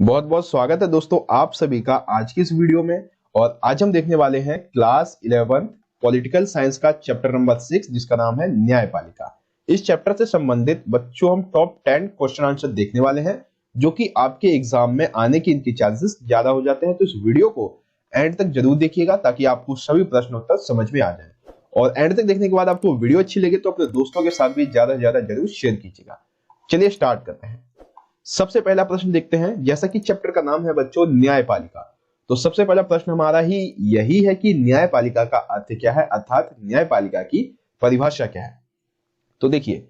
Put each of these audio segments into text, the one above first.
बहुत बहुत स्वागत है दोस्तों आप सभी का आज की इस वीडियो में। और आज हम देखने वाले हैं क्लास 11 पॉलिटिकल साइंस का चैप्टर नंबर 6 जिसका नाम है न्यायपालिका। इस चैप्टर से संबंधित बच्चों हम टॉप 10 क्वेश्चन आंसर देखने वाले हैं जो कि आपके एग्जाम में आने के इनके चांसेस ज्यादा हो जाते हैं। तो इस वीडियो को एंड तक जरूर देखिएगा ताकि आपको सभी प्रश्न उत्तर समझ में आ जाए। और एंड तक देखने के बाद आपको वीडियो अच्छी लगे तो अपने दोस्तों के साथ भी ज्यादा से ज्यादा जरूर शेयर कीजिएगा। चलिए स्टार्ट करते हैं। सबसे पहला प्रश्न देखते हैं। जैसा कि चैप्टर का नाम है बच्चों न्यायपालिका, तो सबसे पहला प्रश्न हमारा ही यही है कि न्यायपालिका का अर्थ क्या है, अर्थात न्यायपालिका की परिभाषा क्या है। तो देखिए,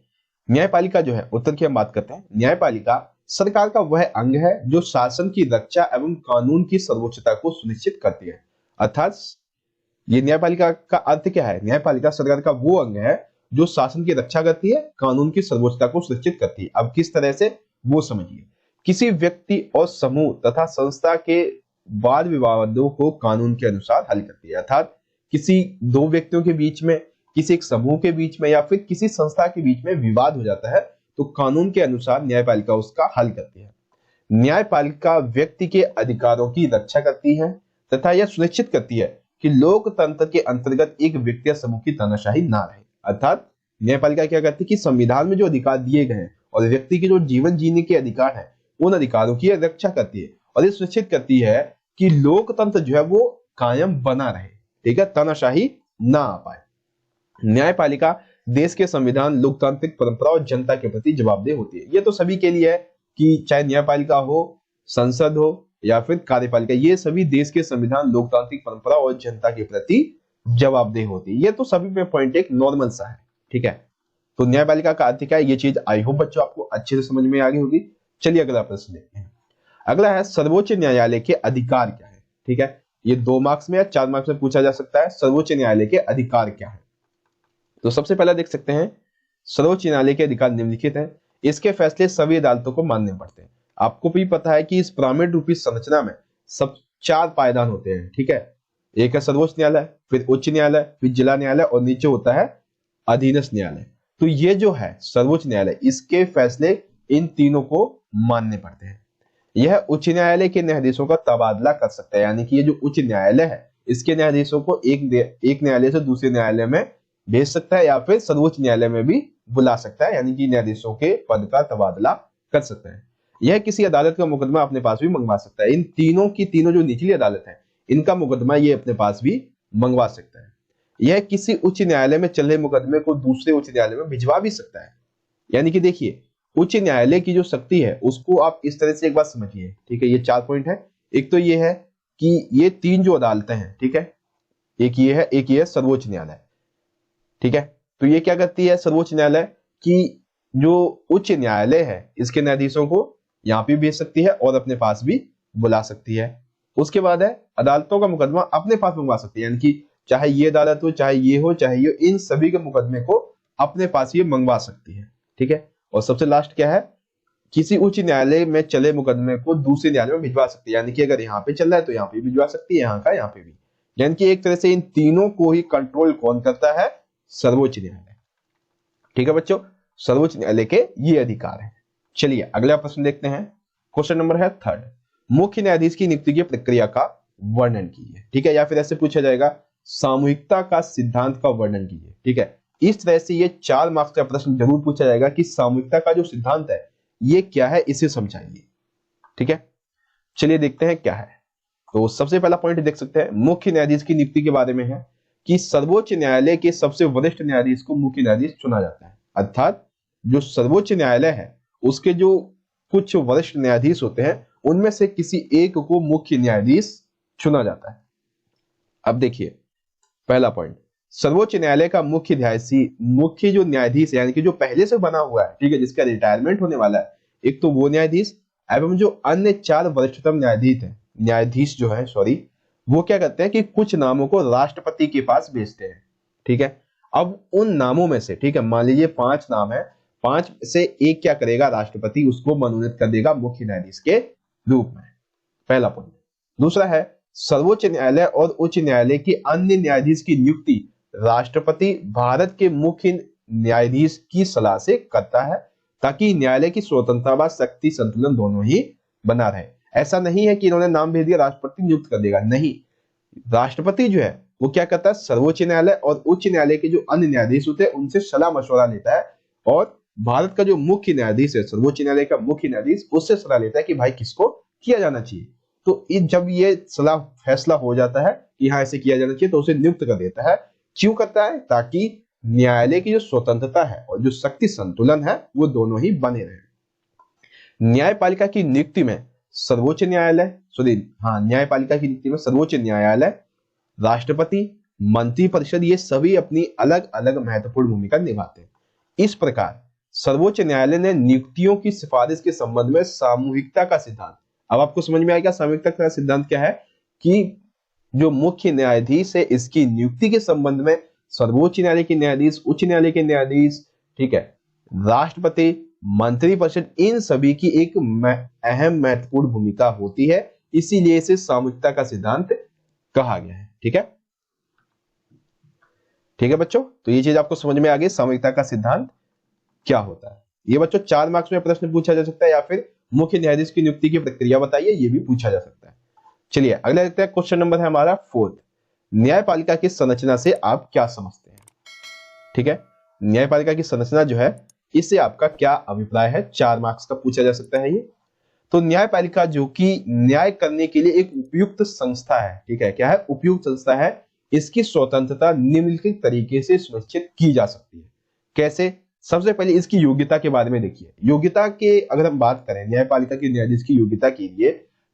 न्यायपालिका जो है, उत्तर की हम बात करते हैं। न्यायपालिका सरकार का वह अंग है जो शासन की रक्षा एवं कानून की सर्वोच्चता को सुनिश्चित करती है। अर्थात ये न्यायपालिका का अर्थ क्या है, न्यायपालिका सरकार का वो अंग है जो शासन की रक्षा करती है, कानून की सर्वोच्चता को सुनिश्चित करती है। अब किस तरह से, वो समझिए। किसी व्यक्ति और समूह तथा संस्था के वाद विवादों को कानून के अनुसार हल करती है। अर्थात किसी दो व्यक्तियों के बीच में, किसी एक समूह के बीच में या फिर किसी संस्था के बीच में विवाद हो जाता है तो कानून के अनुसार न्यायपालिका उसका हल करती है। न्यायपालिका व्यक्ति के अधिकारों की रक्षा करती है तथा यह सुनिश्चित करती है कि लोकतंत्र के अंतर्गत एक व्यक्ति या समूह की तानाशाही ना रहे। अर्थात न्यायपालिका क्या करती है कि संविधान में जो अधिकार दिए गए हैं और व्यक्ति के जो जीवन जीने के अधिकार है उन अधिकारों की रक्षा करती है और ये सुनिश्चित करती है कि लोकतंत्र जो है वो कायम बना रहे, ठीक है, तानाशाही ना आ पाए। न्यायपालिका देश के संविधान, लोकतांत्रिक परंपरा और जनता के प्रति जवाबदेह होती है। ये तो सभी के लिए है कि चाहे न्यायपालिका हो, संसद हो या फिर कार्यपालिका, ये सभी देश के संविधान, लोकतांत्रिक परंपरा और जनता के प्रति जवाबदेह होती है। ये तो सभी पे पॉइंट एक नॉर्मल सा है, ठीक है। तो न्यायपालिका का अर्थ क्या है, ये चीज आई होप बच्चों आपको अच्छे से समझ में आ गई होगी। चलिए अगला प्रश्न देखते हैं। अगला है सर्वोच्च न्यायालय के अधिकार क्या है, ठीक है। ये 2 मार्क्स में या 4 मार्क्स में पूछा जा सकता है, सर्वोच्च न्यायालय के अधिकार क्या है। तो सबसे पहला देख सकते हैं, सर्वोच्च न्यायालय के अधिकार निम्नलिखित हैं। इसके फैसले सभी अदालतों को मानने पड़ते हैं। आपको भी पता है कि इस पिरामिड रूपी संरचना में सब 4 पायदान होते हैं, ठीक है। एक है सर्वोच्च न्यायालय, फिर उच्च न्यायालय, फिर जिला न्यायालय और नीचे होता है अधीनस्थ न्यायालय। तो ये जो है सर्वोच्च न्यायालय, इसके फैसले इन तीनों को मानने पड़ते हैं। यह उच्च न्यायालय के न्यायाधीशों का तबादला कर सकता है, यानी कि ये जो उच्च न्यायालय है इसके न्यायाधीशों को एक न्यायालय से दूसरे न्यायालय में भेज सकता है या फिर सर्वोच्च न्यायालय में भी बुला सकता है, यानी कि न्यायाधीशों के पद का तबादला कर सकता है। यह किसी अदालत का मुकदमा अपने पास भी मंगवा सकता है। इन तीनों की तीनों जो निचली अदालत है इनका मुकदमा ये अपने पास भी मंगवा सकता है। यह किसी उच्च न्यायालय में चल रहे मुकदमे को दूसरे उच्च न्यायालय में भिजवा भी सकता है। यानी कि देखिए, उच्च न्यायालय की जो शक्ति है उसको आप इस तरह से एक बात समझिए, ठीक है। ये 4 पॉइंट है। एक तो ये है कि ये 3 जो अदालतें हैं, ठीक है, एक ये है, एक ये है सर्वोच्च न्यायालय, ठीक है। तो ये क्या करती है सर्वोच्च न्यायालय कि जो उच्च न्यायालय है इसके न्यायाधीशों को यहाँ पे भेज सकती है और अपने पास भी बुला सकती है। उसके बाद है अदालतों का मुकदमा अपने पास मंगवा सकती है, यानी कि चाहे ये अदालत हो, चाहे ये हो, चाहे ये, इन सभी के मुकदमे को अपने पास ये मंगवा सकती है, ठीक है। और सबसे लास्ट क्या है, किसी उच्च न्यायालय में चले मुकदमे को दूसरे न्यायालय में भिजवा सकती है, यानी कि अगर यहाँ पे चल रहा है तो यहाँ पे भिजवा सकती है, यहाँ का यहाँ पे भी। यानी कि एक तरह से इन तीनों को ही कंट्रोल कौन करता है, सर्वोच्च न्यायालय, ठीक है बच्चों। सर्वोच्च न्यायालय के ये अधिकार है। चलिए अगला प्रश्न देखते हैं। क्वेश्चन नंबर है 3, मुख्य न्यायाधीश की नियुक्ति की प्रक्रिया का वर्णन कीजिए, ठीक है। या फिर ऐसे पूछा जाएगा, सामूहिकता का सिद्धांत का वर्णन कीजिए, ठीक है। इस तरह से ये 4 मार्क्स का प्रश्न जरूर पूछा जाएगा कि सामूहिकता का जो सिद्धांत है ये क्या है, इसे समझाइए, ठीक है। चलिए देखते हैं क्या है। तो सबसे पहला पॉइंट देख सकते हैं, मुख्य न्यायाधीश की नियुक्ति के बारे में है कि सर्वोच्च न्यायालय के सबसे वरिष्ठ न्यायाधीश को मुख्य न्यायाधीश चुना जाता है। अर्थात जो सर्वोच्च न्यायालय है उसके जो कुछ वरिष्ठ न्यायाधीश होते हैं उनमें से किसी एक को मुख्य न्यायाधीश चुना जाता है। अब देखिए पहला पॉइंट, सर्वोच्च न्यायालय का मुख्य जो न्यायाधीश यानी कि जो पहले से बना हुआ है, ठीक है, जिसका रिटायरमेंट होने वाला है, एक तो वो न्यायाधीश एवं जो अन्य 4 वरिष्ठतम न्यायाधीश जो है वो क्या करते हैं कि कुछ नामों को राष्ट्रपति के पास भेजते हैं, ठीक है। अब उन नामों में से, ठीक है, मान लीजिए 5 नाम है, 5 से एक क्या करेगा, राष्ट्रपति उसको मनोनीत कर देगा मुख्य न्यायाधीश के रूप में, पहला पॉइंट। दूसरा है, सर्वोच्च न्यायालय और उच्च न्यायालय की अन्य न्यायाधीश की नियुक्ति राष्ट्रपति भारत के मुख्य न्यायाधीश की सलाह से करता है ताकि न्यायालय की स्वतंत्रता व शक्ति संतुलन दोनों ही बना रहे। ऐसा नहीं है कि इन्होंने नाम भेज दिया राष्ट्रपति नियुक्त कर देगा, नहीं। राष्ट्रपति जो है वो क्या करता है, सर्वोच्च न्यायालय और उच्च न्यायालय के जो अन्य न्यायाधीश होते हैं उनसे सलाह मशवरा लेता है, और भारत का जो मुख्य न्यायाधीश है, सर्वोच्च न्यायालय का मुख्य न्यायाधीश, उससे सलाह लेता है कि भाई किसको किया जाना चाहिए। तो जब ये सलाह फैसला हो जाता है कि हाँ ऐसे किया जाना चाहिए, तो उसे नियुक्त कर देता है। क्यों करता है? ताकि न्यायालय की जो स्वतंत्रता है और जो शक्ति संतुलन है वो दोनों ही बने रहे। न्यायपालिका की नियुक्ति में सर्वोच्च न्यायालय, न्यायपालिका की नियुक्ति में सर्वोच्च न्यायालय, राष्ट्रपति, मंत्रिपरिषद, ये सभी अपनी अलग अलग महत्वपूर्ण भूमिका निभाते हैं। इस प्रकार सर्वोच्च न्यायालय ने नियुक्तियों की सिफारिश के संबंध में सामूहिकता का सिद्धांत, अब आपको समझ में आएगा सामूहिकता का सिद्धांत क्या है, कि जो मुख्य न्यायाधीश है इसकी नियुक्ति के संबंध में सर्वोच्च न्यायालय के न्यायाधीश, उच्च न्यायालय के न्यायाधीश, ठीक है, राष्ट्रपति, मंत्रिपरिषद, इन सभी की एक अहम महत्वपूर्ण भूमिका होती है, इसीलिए इसे सामूहिकता का सिद्धांत कहा गया है। ठीक है, ठीक है बच्चों, तो ये चीज आपको समझ में आ गई, सामूहिकता का सिद्धांत क्या होता है। ये बच्चों 4 मार्क्स में प्रश्न पूछा जा सकता है, या फिर मुख्य न्यायाधीश की नियुक्ति की प्रक्रिया बताइए, ये भी पूछा जा सकता है। चलिए अगला देखते हैं, क्वेश्चन नंबर है हमारा 4th, न्यायपालिका की संरचना से आप क्या समझते हैं। ठीक है, न्यायपालिका की संरचना जो है इससे आपका क्या अभिप्राय है, 4 मार्क्स का पूछा जा सकता है ये। तो न्यायपालिका जो कि न्याय करने के लिए एक उपयुक्त संस्था है, ठीक है, क्या है, उपयुक्त संस्था है, इसकी स्वतंत्रता निम्नलिखित तरीके से सुनिश्चित की जा सकती है। कैसे? सबसे पहले इसकी योग्यता के बारे में देखिए। योग्यता के अगर हम बात करें न्यायपालिका के न्यायाधीश की योग्यता के लिए,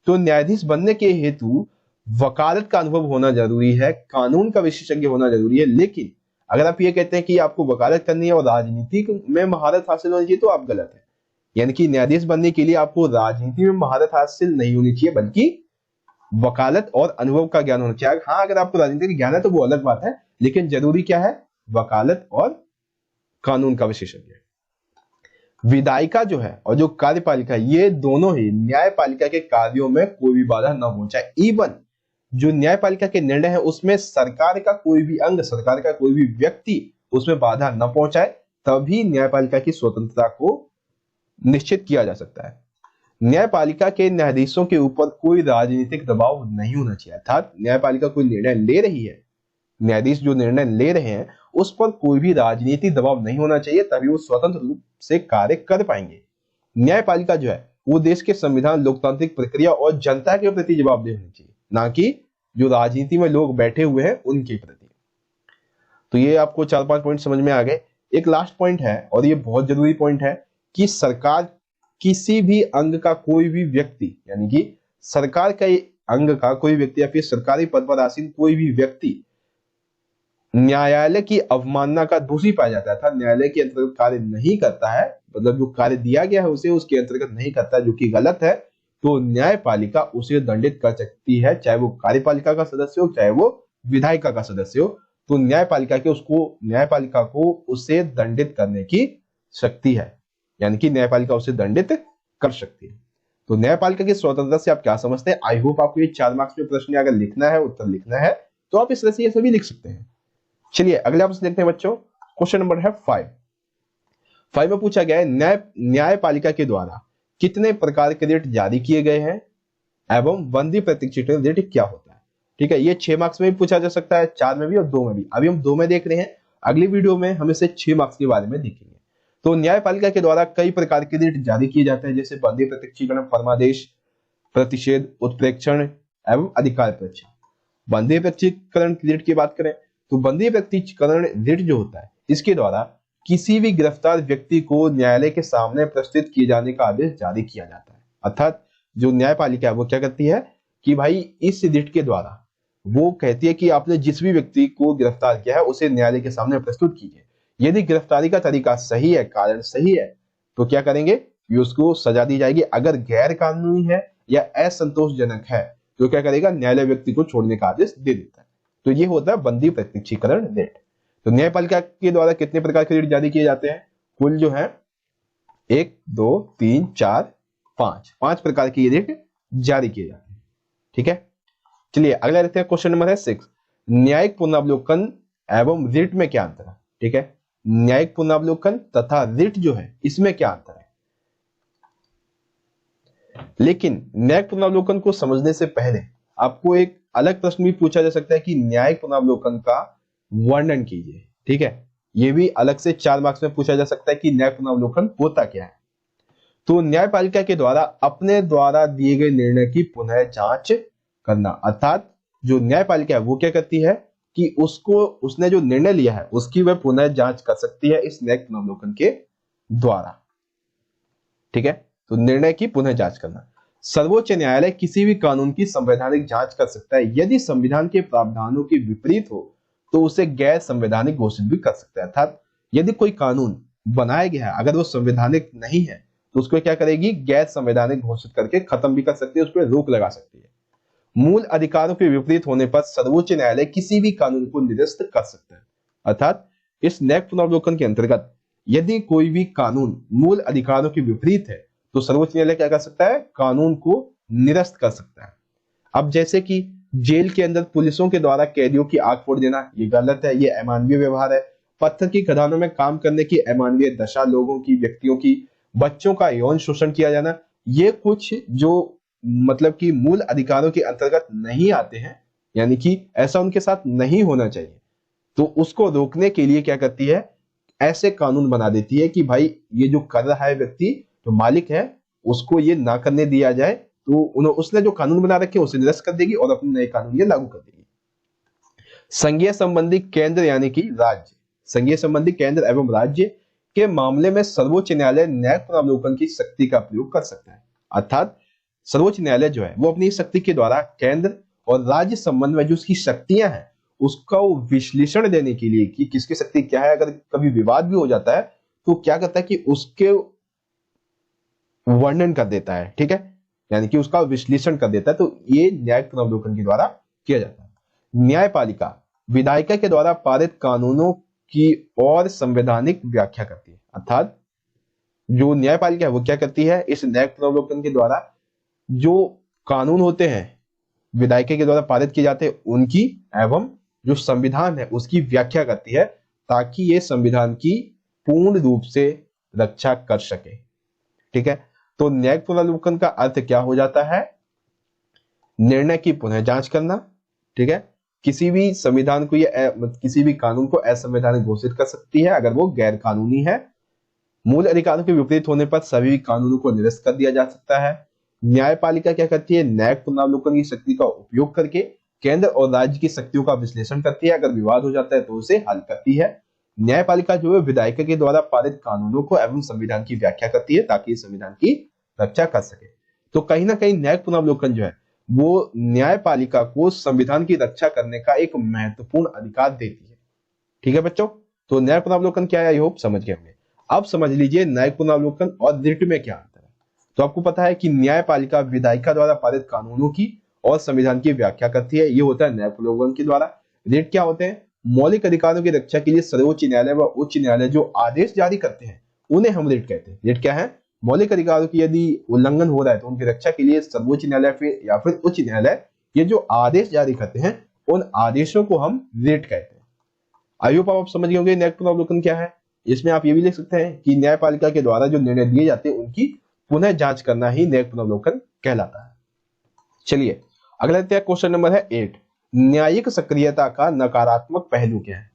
तो न्यायाधीश बनने के हेतु वकालत का अनुभव होना जरूरी है, कानून का विशेषज्ञ होना जरूरी है। लेकिन अगर आप ये कहते हैं कि आपको वकालत करनी है और राजनीति में महारत हासिल होनी चाहिए, तो आप गलत है। यानी कि न्यायाधीश बनने के लिए आपको राजनीति में महारत हासिल नहीं होनी चाहिए, बल्कि वकालत और अनुभव का ज्ञान होना चाहिए। हाँ, अगर आपको राजनीति का ज्ञान है तो वो अलग बात है, लेकिन जरूरी क्या है, वकालत और कानून का विशेषज्ञ। विधायिका जो है और जो कार्यपालिका, ये दोनों ही न्यायपालिका के कार्यों में कोई भी बाधा न पहुंचाए। इवन जो न्यायपालिका के निर्णय है उसमें सरकार का कोई भी अंग, सरकार का कोई भी व्यक्ति उसमें बाधा न पहुंचाए, तभी न्यायपालिका की स्वतंत्रता को निश्चित किया जा सकता है। न्यायपालिका के न्यायाधीशों के ऊपर कोई राजनीतिक दबाव नहीं होना चाहिए, अर्थात न्यायपालिका कोई निर्णय ले रही है, न्यायाधीश जो निर्णय ले रहे हैं उस पर कोई भी राजनीतिक दबाव नहीं होना चाहिए, तभी वो स्वतंत्र रूप से कार्य कर पाएंगे। न्यायपालिका जो है वो देश के संविधान, लोकतांत्रिक प्रक्रिया और जनता के प्रति जवाबदेह होनी चाहिए, ना कि जो राजनीति में लोग बैठे हुए हैं उनके प्रति। तो ये आपको 4-5 पॉइंट समझ में आ गए। एक लास्ट पॉइंट है और ये बहुत जरूरी पॉइंट है कि सरकार किसी भी अंग का कोई भी व्यक्ति, यानी कि सरकार का अंग का कोई व्यक्ति या फिर सरकारी पद पर आसीन कोई भी व्यक्ति न्यायालय की अवमानना का दोषी पाया जाता है, अर्थात न्यायालय के अंतर्गत कार्य नहीं करता है, मतलब जो कार्य दिया गया है उसे उसके अंतर्गत नहीं करता है, जो कि गलत है, तो न्यायपालिका उसे दंडित कर सकती है, चाहे वो कार्यपालिका का सदस्य हो चाहे वो विधायिका का सदस्य हो। तो न्यायपालिका को उसे दंडित करने की शक्ति है, यानी कि न्यायपालिका उसे दंडित कर सकती है। तो न्यायपालिका की स्वतंत्रता से आप क्या समझते हैं? आई होप आपको ये 4 मार्क्स में प्रश्न अगर लिखना है, उत्तर लिखना है, तो आप इस तरह से ये सभी लिख सकते हैं। चलिए अगला प्रश्न देखते हैं बच्चों, क्वेश्चन नंबर है 5 में पूछा गया है न्यायपालिका के द्वारा कितने प्रकार के रिट जारी किए गए हैं एवं बंदी प्रतीक्षित रिट क्या होता है। ठीक है, ये 6 मार्क्स में भी पूछा जा सकता है, 4 में भी और 2 में भी। अभी हम 2 में देख रहे हैं, अगली वीडियो में हम इसे 6 मार्क्स के बारे में देखेंगे। तो न्यायपालिका के द्वारा कई प्रकार के रिट जारी किए जाते हैं, जैसे बंदी प्रतीक्षीकरण, फरमादेश, प्रतिषेध, उत्प्रेक्षण एवं अधिकार परीक्षा। बंदी प्रतीक्षीकरण रिट की बात करें तो बंदी प्रतीक्षीकरण रिट जो होता है, इसके द्वारा किसी भी गिरफ्तार व्यक्ति को न्यायालय के सामने प्रस्तुत किए जाने का आदेश जारी किया जाता है। अर्थात जो न्यायपालिका है वो क्या करती है कि भाई इस रिट के द्वारा वो कहती है कि आपने जिस भी व्यक्ति को गिरफ्तार किया है उसे न्यायालय के सामने प्रस्तुत कीजिए। यदि गिरफ्तारी का तरीका सही है, कारण सही है, तो क्या करेंगे कि उसको सजा दी जाएगी। अगर गैर कानूनी है या असंतोषजनक है तो क्या करेगा, न्यायालय व्यक्ति को छोड़ने का आदेश दे देता है। तो ये होता है बंदी प्रतीक्षीकरण रिट। तो न्यायपालिका के द्वारा कितने प्रकार के रिट जारी किए जाते हैं? कुल जो है 1 2 3 4 5 प्रकार के रिट जारी किए जाते हैं। ठीक है, चलिए अगला देखते हैं, क्वेश्चन नंबर है 6, न्यायिक पुनरावलोकन एवं रिट में क्या अंतर है। ठीक है, न्यायिक पुनरावलोकन तथा रिट जो है इसमें क्या अंतर है। लेकिन न्यायिक पुनरावलोकन को समझने से पहले आपको एक अलग प्रश्न भी पूछा जा सकता है कि न्यायिक पुनरावलोकन का वर्णन कीजिए। ठीक है, ये भी अलग से 4 मार्क्स में पूछा जा सकता है कि न्यायिक पुनरावलोकन होता क्या है। तो न्यायपालिका के द्वारा अपने द्वारा दिए गए निर्णय की पुनः जांच करना, अर्थात जो न्यायपालिका है वो क्या करती है कि उसने जो निर्णय लिया है उसकी वह पुनः जांच कर सकती है इस न्यायिक पुनरावलोकन के द्वारा। ठीक है, तो निर्णय की पुनः जांच करना। सर्वोच्च न्यायालय किसी भी कानून की संवैधानिक जांच कर सकता है। यदि संविधान के प्रावधानों के विपरीत हो तो उसे गैर संवैधानिक घोषित भी कर सकता है। अर्थात यदि कोई कानून बनाया गया है अगर वो संवैधानिक नहीं है तो उसको क्या करेगी, गैर संवैधानिक घोषित करके खत्म भी कर सकती है, उस पर रोक लगा सकती है। मूल अधिकारों के विपरीत होने पर सर्वोच्च न्यायालय किसी भी कानून को निरस्त कर सकता है। अर्थात इस न्यायिक पुनरावलोकन के अंतर्गत यदि कोई भी कानून मूल अधिकारों के विपरीत है तो सर्वोच्च न्यायालय क्या कर सकता है, कानून को निरस्त कर सकता है। अब जैसे कि जेल के अंदर पुलिसों के द्वारा कैदियों की आंख फोड़ देना, ये गलत है, ये अमानवीय व्यवहार है। पत्थर की खदानों में काम करने की अमानवीय दशा, लोगों की, व्यक्तियों की, बच्चों का यौन शोषण किया जाना, ये कुछ जो मतलब कि मूल अधिकारों के अंतर्गत नहीं आते हैं, यानी कि ऐसा उनके साथ नहीं होना चाहिए। तो उसको रोकने के लिए क्या करती है, ऐसे कानून बना देती है कि भाई ये जो कर रहा है व्यक्ति, जो मालिक है, उसको ये ना करने दिया जाए। तो उसने जो कानून बना रखे उसे निरस्त कर देगी और अपने नए कानून ये लागू कर देगी। संघीय संबंधी केंद्र यानी कि राज्य, संघीय संबंधी केंद्र एवं राज्य के मामले में सर्वोच्च न्यायालय न्यायिक पुनरावलोकन की शक्ति का प्रयोग कर सकता है। अर्थात सर्वोच्च न्यायालय जो है वो अपनी शक्ति के द्वारा केंद्र और राज्य संबंध में जो उसकी शक्तियां हैं उसका वो विश्लेषण देने के लिए कि किसकी शक्ति क्या है, अगर कभी विवाद भी हो जाता है तो क्या करता है कि उसके वर्णन कर देता है। ठीक है, यानी कि उसका विश्लेषण कर देता है। तो ये न्यायिक पुनरावलोकन के द्वारा किया जाता है। न्यायपालिका विधायिका के द्वारा पारित कानूनों की और संवैधानिक व्याख्या करती है। अर्थात जो न्यायपालिका है वो क्या करती है, इस न्यायिक पुनरावलोकन के द्वारा जो कानून होते हैं विधायिका के द्वारा पारित किए जाते हैं उनकी एवं जो संविधान है उसकी व्याख्या करती है, ताकि ये संविधान की पूर्ण रूप से रक्षा कर सके। ठीक है, तो न्यायिक पुनरावलोकन का अर्थ क्या हो जाता है, निर्णय की पुनः जांच करना। ठीक है, किसी भी संविधान को किसी भी कानून को असंवैधानिक घोषित कर सकती है अगर वो गैर कानूनी है। मूल अधिकारों के विपरीत होने पर सभी कानूनों को निरस्त कर दिया जा सकता है। न्यायपालिका क्या करती है, न्यायिक पुनरावलोकन की शक्ति का उपयोग करके केंद्र और राज्य की शक्तियों का विश्लेषण करती है। अगर विवाद हो जाता है तो उसे हल करती है। न्यायपालिका जो है विधायिका के द्वारा पारित कानूनों को एवं संविधान की व्याख्या करती है ताकि संविधान की रक्षा कर सके। तो कहीं ना कहीं न्यायिक पुनरावलोकन जो है वो न्यायपालिका को संविधान की रक्षा करने का एक महत्वपूर्ण अधिकार देती है। ठीक है बच्चों, तो न्यायिक पुनरावलोकन क्या है, आई होप समझ गए होंगे। अब समझ लीजिए न्यायिक पुनरावलोकन और रिट में क्या अंतर है। तो आपको पता है कि न्यायपालिका विधायिका द्वारा पारित कानूनों की और संविधान की व्याख्या करती है, ये होता है न्यायिक पुनरावलोकन के द्वारा। रिट क्या होते हैं, मौलिक अधिकारों की रक्षा के लिए सर्वोच्च न्यायालय व उच्च न्यायालय जो आदेश जारी करते हैं उन्हें हम रिट कहते हैं। रिट क्या है, मौलिक अधिकारों की यदि उल्लंघन हो रहा है तो उनकी रक्षा के लिए सर्वोच्च न्यायालय या फिर उच्च न्यायालय ये जो आदेश जारी करते हैं उन आदेशों को हम रिट कहते हैं। आई होप आप समझ गए होंगे न्यायिक पुनरावलोकन क्या है। इसमें आप ये भी लिख सकते हैं कि न्यायपालिका के द्वारा जो निर्णय दिए जाते हैं उनकी पुनः जांच करना ही न्यायिक पुनरावलोकन कहलाता है। चलिए अगला क्वेश्चन नंबर है 8, न्यायिक सक्रियता का नकारात्मक पहलू क्या है।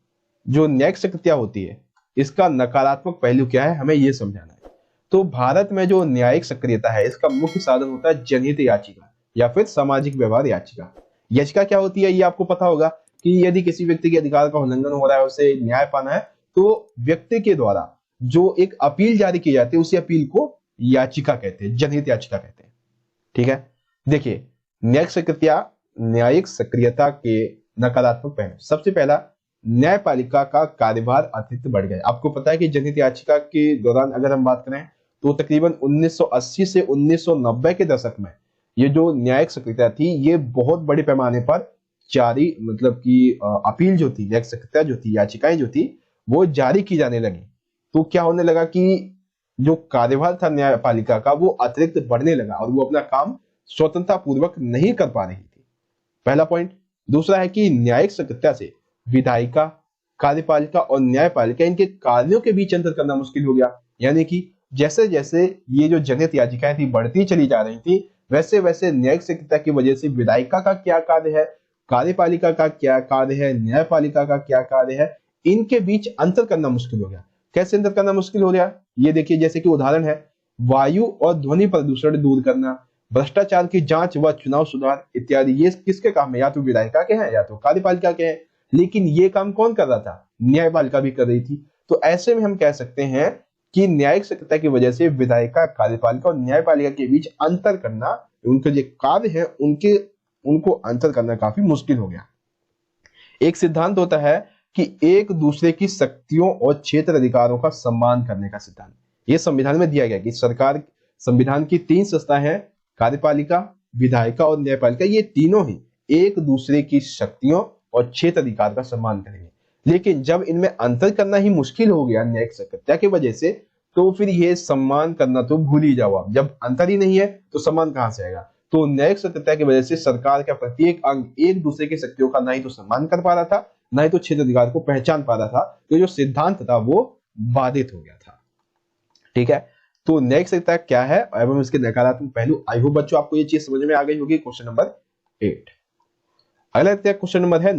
जो न्यायिक सक्रियता होती है इसका नकारात्मक पहलू क्या है, हमें यह समझाना है। तो भारत में जो न्यायिक सक्रियता है इसका मुख्य साधन होता है जनहित याचिका या फिर सामाजिक व्यवहार याचिका। याचिका क्या होती है ये आपको पता होगा कि यदि किसी व्यक्ति के अधिकार का उल्लंघन हो रहा है, उसे न्याय पाना है, तो व्यक्ति के द्वारा जो एक अपील जारी की जाती है उसी अपील को याचिका कहते हैं, जनहित याचिका कहते हैं। ठीक है, देखिए न्यायिक सक्रियता के नकारात्मक पहलू, सबसे पहला न्यायपालिका का कार्यभार अतिरिक्त बढ़ गया। आपको पता है कि जनहित याचिका के दौरान अगर हम बात करें तो तकरीबन 1980 से 1990 के दशक में ये जो न्यायिक सक्रियता थी ये बहुत बड़े पैमाने पर जारी मतलब कि अपील जो थी, न्यायिक सक्रियता जो थी, याचिकाएं जो थी वो जारी की जाने लगी। तो क्या होने लगा कि जो कार्यभार था न्यायपालिका का वो अतिरिक्त बढ़ने लगा और वो अपना काम स्वतंत्रता पूर्वक नहीं कर पा रही थी। पहला पॉइंट। दूसरा है कि न्यायिक सक्रियता से विधायिका, कार्यपालिका और न्यायपालिका इनके कार्यों के बीच अंतर करना मुश्किल हो गया। यानी कि जैसे जैसे ये जो जनहित याचिकाएं थी बढ़ती चली जा रही थी, वैसे वैसे न्यायिक सक्रियता की वजह से विधायिका का क्या कार्य है, कार्यपालिका का क्या कार्य है, न्यायपालिका का क्या कार्य है, इनके बीच अंतर करना मुश्किल हो गया। कैसे अंतर करना मुश्किल हो गया, ये देखिए, जैसे कि उदाहरण है, वायु और ध्वनि प्रदूषण दूर करना, भ्रष्टाचार की जांच व चुनाव सुधार इत्यादि, ये किसके काम है, या तो विधायिका के हैं या तो कार्यपालिका के हैं। लेकिन ये काम कौन कर रहा था, न्यायपालिका भी कर रही थी। तो ऐसे में हम कह सकते हैं कि न्यायिक सक्रियता की वजह से विधायिका, कार्यपालिका और न्यायपालिका के बीच अंतर करना, उनके जो कार्य है उनको अंतर करना काफी मुश्किल हो गया। एक सिद्धांत होता है कि एक दूसरे की शक्तियों और क्षेत्र अधिकारों का सम्मान करने का सिद्धांत, यह संविधान में दिया गया कि सरकार, संविधान की 3 संस्थाएं हैं, कार्यपालिका, विधायिका और न्यायपालिका, ये तीनों ही एक दूसरे की शक्तियों और क्षेत्र अधिकार का सम्मान करेंगे। लेकिन जब इनमें अंतर करना ही मुश्किल हो गया न्यायिक सक्रियता की वजह से, तो फिर ये सम्मान करना तो भूल ही जाओ आप। जब अंतर ही नहीं है तो सम्मान कहां से आएगा। तो न्यायिक सक्रियता की वजह से सरकार का प्रत्येक अंग एक दूसरे की शक्तियों का ना ही तो सम्मान कर पा रहा था, ना ही तो क्षेत्र अधिकार को पहचान पा रहा था। तो जो सिद्धांत था वो बाधित हो गया था। ठीक है, तो न्यायिक सक्रियता क्या है एवं इसके नकारात्मक पहलू। आई होप बच्चों आपको ये चीज समझ में आ गई होगी। Question number 8। अगला क्वेश्चन नंबर है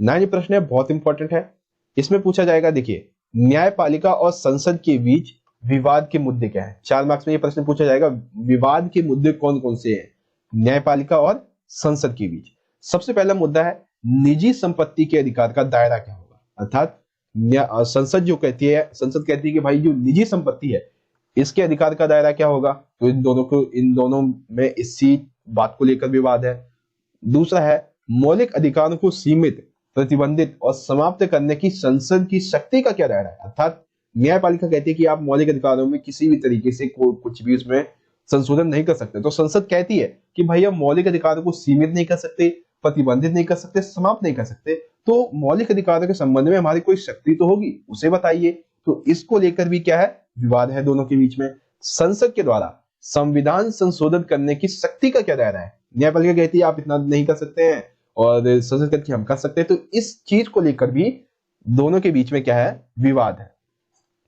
9 प्रश्न है, बहुत इंपॉर्टेंट है। इसमें पूछा जाएगा, देखिए, न्यायपालिका और संसद के बीच विवाद के मुद्दे क्या है। 4 मार्क्स में ये प्रश्न पूछा जाएगा, विवाद के मुद्दे कौन कौन से हैं न्यायपालिका और संसद के बीच। सबसे पहला मुद्दा है निजी संपत्ति के अधिकार का दायरा क्या होगा। अर्थात संसद कहती है कि भाई जो निजी संपत्ति है इसके अधिकार का दायरा क्या होगा। तो इन दोनों में इसी बात को लेकर विवाद है। दूसरा है मौलिक अधिकारों को सीमित, प्रतिबंधित और समाप्त करने की संसद की शक्ति का क्या दायरा है। अर्थात न्यायपालिका कहती है कि आप मौलिक अधिकारों में किसी भी तरीके से कुछ भी उसमें संशोधन नहीं कर सकते। तो संसद कहती है कि भाई हम मौलिक अधिकारों को सीमित नहीं कर सकते, प्रतिबंधित नहीं कर सकते, समाप्त नहीं कर सकते। तो मौलिक अधिकारों के संबंध में हमारी कोई शक्ति तो होगी, उसे बताइए। तो इसको लेकर भी क्या है, विवाद है दोनों के बीच में। संसद के द्वारा संविधान संशोधन करने की शक्ति का क्या दायरा है। न्यायपालिका कहती है आप इतना नहीं कर सकते हैं और संसद कहती है हम कर सकते हैं। तो इस चीज को लेकर भी दोनों के बीच में क्या है, विवाद है।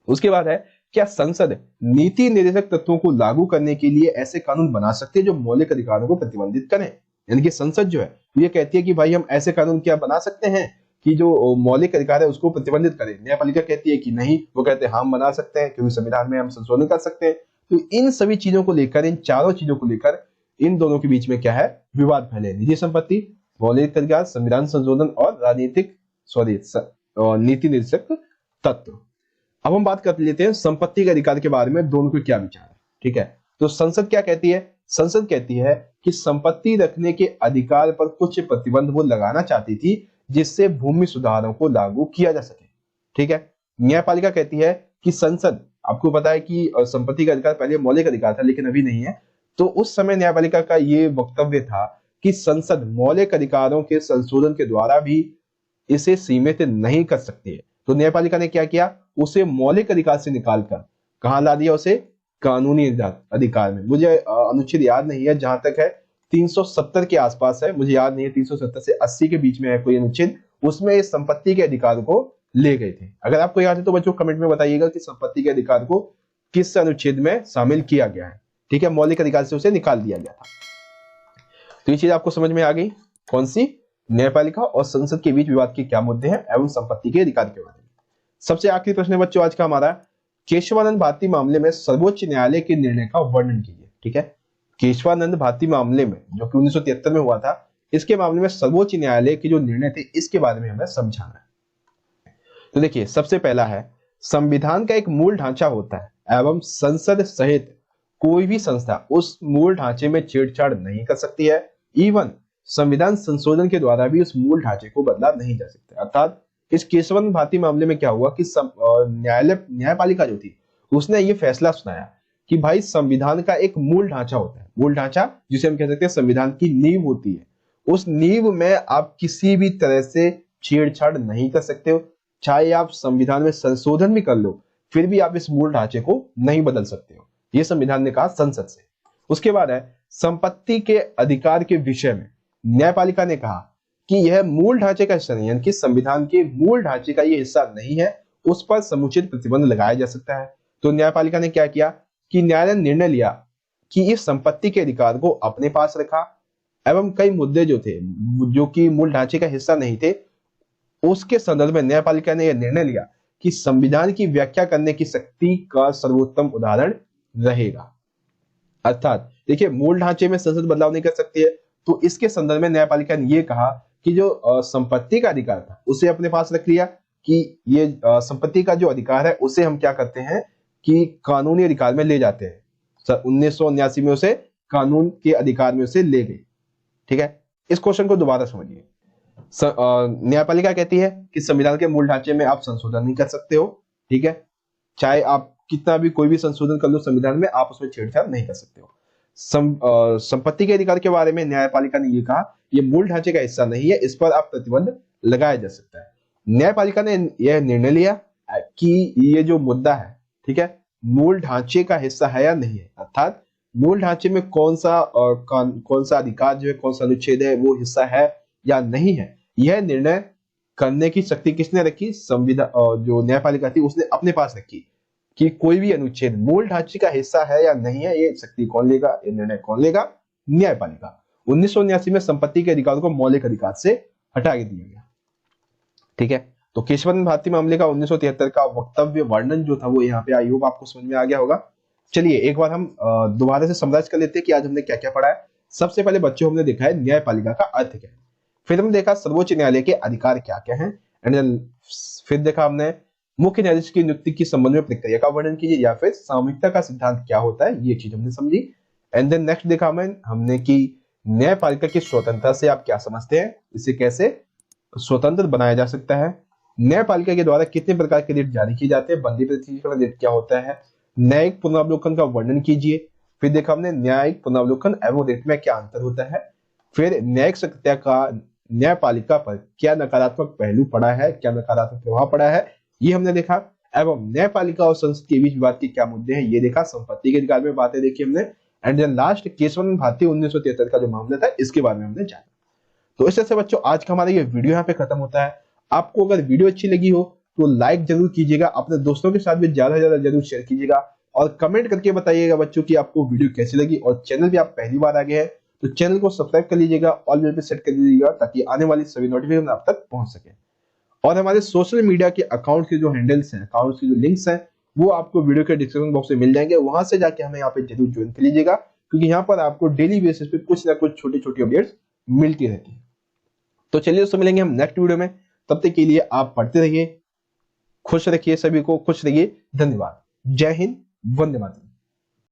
उसके बाद है, क्या संसद नीति निर्देशक तत्वों को लागू करने के लिए ऐसे कानून बना सकती है जो मौलिक अधिकारों को प्रतिबंधित करें। यानी कि संसद जो है ये कहती है कि भाई हम ऐसे कानून क्या बना सकते हैं कि जो मौलिक अधिकार है उसको प्रतिबंधित करें। न्यायपालिका कहती है कि नहीं, वो कहते हैं हम बना सकते हैं क्योंकि संविधान में हम संशोधन कर सकते हैं। तो इन सभी चीजों को लेकर, इन चारों चीजों को लेकर इन दोनों के बीच में क्या है, विवाद फैले। निजी संपत्ति, मौलिक अधिकार, संविधान संशोधन और नीति निर्देशक तत्व। अब हम बात कर लेते हैं संपत्ति के अधिकार के बारे में, दोनों के क्या विचार है। ठीक है, तो संसद क्या कहती है, संसद कहती है कि संपत्ति रखने के अधिकार पर कुछ प्रतिबंध वो लगाना चाहती थी जिससे भूमि सुधारों को लागू किया जा सके। ठीक है, न्यायपालिका कहती है कि संसद, आपको पता है कि संपत्ति का अधिकार पहले मौलिक अधिकार था लेकिन अभी नहीं है। तो उस समय न्यायपालिका का ये वक्तव्य था कि संसद मौलिक अधिकारों के संशोधन के द्वारा भी इसे सीमित नहीं कर सकती है। तो न्यायपालिका ने क्या किया, उसे मौलिक अधिकार से निकालकर कहां ला दिया, उसे कानूनी अधिकार में। मुझे अनुच्छेद याद नहीं है, जहां तक है 370 के आसपास है, मुझे याद नहीं है, 370 से 80 के बीच में है कोई अनुच्छेद, उसमें इस संपत्ति के अधिकार को ले गए थे। अगर आपको याद है तो बच्चों कमेंट में बताइएगा कि संपत्ति के अधिकार को किस अनुच्छेद में शामिल किया गया है। ठीक है, मौलिक अधिकार से उसे निकाल दिया गया था। तो ये चीज आपको समझ में आ गई, कौन सी, न्यायपालिका और संसद के बीच विवाद के क्या मुद्दे हैं एवं संपत्ति के अधिकार के बारे में। सबसे आखिरी प्रश्न है बच्चों आज का हमारा, केशवानंद भारती मामले में सर्वोच्च न्यायालय के निर्णय का वर्णन कीजिए। ठीक है, केशवानंद भारती मामले में जो कि 1973 में हुआ था, इसके मामले में सर्वोच्च न्यायालय के जो निर्णय थे इसके बारे में हमें समझाना है। तो देखिए, सबसे पहला है, संविधान का एक मूल ढांचा होता है एवं संसद सहित कोई भी संस्था उस मूल ढांचे में छेड़छाड़ नहीं कर सकती है। इवन संविधान संशोधन के द्वारा भी उस मूल ढांचे को बदला नहीं जा सकता। अर्थात इस केशवानंद भारती मामले में क्या हुआ कि न्यायपालिका जो थी उसने ये फैसला सुनाया कि भाई संविधान का एक मूल ढांचा होता है, मूल ढांचा जिसे हम कह सकते हैं संविधान की नींव होती है। उस नींव में आप किसी भी तरह से छेड़छाड़ नहीं कर सकते हो, चाहे आप संविधान में संशोधन भी कर लो फिर भी आप इस मूल ढांचे को नहीं बदल सकते हो। ये संविधान ने कहा संसद से। उसके बाद है, संपत्ति के अधिकार के विषय में न्यायपालिका ने कहा कि यह मूल ढांचे का हिस्सा नहीं है, यानी कि संविधान के मूल ढांचे का यह हिस्सा नहीं है, उस पर समुचित प्रतिबंध लगाया जा सकता है। तो न्यायपालिका ने क्या किया कि न्यायालय ने निर्णय लिया कि इस संपत्ति के अधिकार को अपने पास रखा एवं कई मुद्दे जो थे जो कि मूल ढांचे का हिस्सा नहीं थे, उसके संदर्भ में न्यायपालिका ने यह निर्णय लिया कि संविधान की व्याख्या करने की शक्ति का सर्वोत्तम उदाहरण रहेगा। अर्थात देखिए, मूल ढांचे में संसद बदलाव नहीं कर सकती है, तो इसके संदर्भ में न्यायपालिका ने यह कहा कि जो संपत्ति का अधिकार था उसे अपने पास रख लिया कि ये संपत्ति का जो अधिकार है उसे हम क्या करते हैं कि कानूनी अधिकार में ले जाते हैं। 1979 में उसे कानून के अधिकार में उसे ले गए। ठीक है, इस क्वेश्चन को दोबारा समझिए। न्यायपालिका कहती है कि संविधान के मूल ढांचे में आप संशोधन नहीं कर सकते हो। ठीक है, चाहे आप कितना भी कोई भी संशोधन कर लो संविधान में, आप उसमें छेड़छाड़ नहीं कर सकते हो। संपत्ति के अधिकार के बारे में न्यायपालिका ने यह कहा यह मूल ढांचे का हिस्सा नहीं है, इस पर आप प्रतिबंध लगाया जा सकता है। न्यायपालिका ने यह निर्णय लिया कि ये जो मुद्दा है, ठीक है, मूल ढांचे का हिस्सा है या नहीं है, अर्थात मूल ढांचे में कौन सा अधिकार जो है, कौन सा अनुच्छेद है, वो हिस्सा है या नहीं है, यह निर्णय करने की शक्ति किसने रखी? संविधान जो न्यायपालिका थी उसने अपने पास रखी कि कोई भी अनुच्छेद मूल ढांचे का हिस्सा है या नहीं है, ये शक्ति कौन लेगा, ये निर्णय कौन लेगा? न्यायपालिका। 1979 में संपत्ति के अधिकार को मौलिक अधिकार से हटा दिया गया। ठीक है, तो केशवन भारती मामले का 1973 का वक्तव्य वर्णन जो था वो यहाँ पे, आई होप आपको समझ में आ गया होगा। चलिए एक बार हम दोबारा से समराइज कर लेते हैं कि आज हमने क्या क्या पढ़ा है। सबसे पहले बच्चों हमने देखा है न्यायपालिका का अर्थ क्या है, फिर हमने देखा सर्वोच्च न्यायालय के अधिकार क्या क्या हैं, एंड देन फिर देखा हमने मुख्य न्यायाधीश की नियुक्ति के संबंध में प्रक्रिया का वर्णन कीजिए या फिर सामूहिकता का सिद्धांत क्या होता है, ये चीज हमने समझी। एंड देन नेक्स्ट देखा हमने कि न्यायपालिका की स्वतंत्रता से आप क्या समझते हैं, इसे कैसे स्वतंत्र बनाया जा सकता है, न्यायपालिका के द्वारा कितने प्रकार के रिट जारी किए जाते हैं, बंदी प्रतिष्ठित रिट क्या होता है, न्यायिक पुनरावलोकन का वर्णन कीजिए। फिर देखा हमने न्यायिक पुनरावलोकन एवं रिट में क्या अंतर होता है। फिर न्यायिक सत्यता का न्यायपालिका पर क्या नकारात्मक पहलू पड़ा है, क्या नकारात्मक प्रभाव पड़ा है, ये हमने देखा। एवं न्यायपालिका और संसद के बीच विवाद के क्या मुद्दे हैं, ये देखा। संपत्ति के अधिकार में बातें देखी हमने। And then last Keshavan Bharati 1973 का जो मामला था इसके बारे में हमने जाना। तो इस तरह से बच्चों आज का हमारा ये वीडियो यहाँ पे खत्म होता है। आपको अगर वीडियो अच्छी लगी हो तो लाइक जरूर कीजिएगा, अपने दोस्तों के साथ भी ज्यादा से ज्यादा जरूर शेयर कीजिएगा और कमेंट करके बताइएगा बच्चों कि आपको वीडियो कैसी लगी। और चैनल पे आप पहली बार आ गए हैं तो चैनल को सब्सक्राइब कर लीजिएगा, ऑल बेल पे सेट कर दीजिएगा ताकि आने वाली सभी नोटिफिकेशन आप तक पहुंच सके। और हमारे सोशल मीडिया के अकाउंट के जो हैंडल्स हैं, अकाउंट्स के जो लिंक्स हैं, वो आपको वीडियो के डिस्क्रिप्शन बॉक्स में मिल जाएंगे, वहां से जाके हमें यहाँ पे जरूर ज्वाइन कर लीजिएगा क्योंकि यहाँ पर आपको डेली बेसिस पे कुछ ना कुछ छोटी छोटी अपडेट्स मिलती रहती है। तो चलिए दोस्तों मिलेंगे हम नेक्स्ट वीडियो में, तब तक के लिए आप पढ़ते रहिए, खुश रखिए, सभी को खुश रहिए। धन्यवाद। जय हिंद, वंदे मातरम।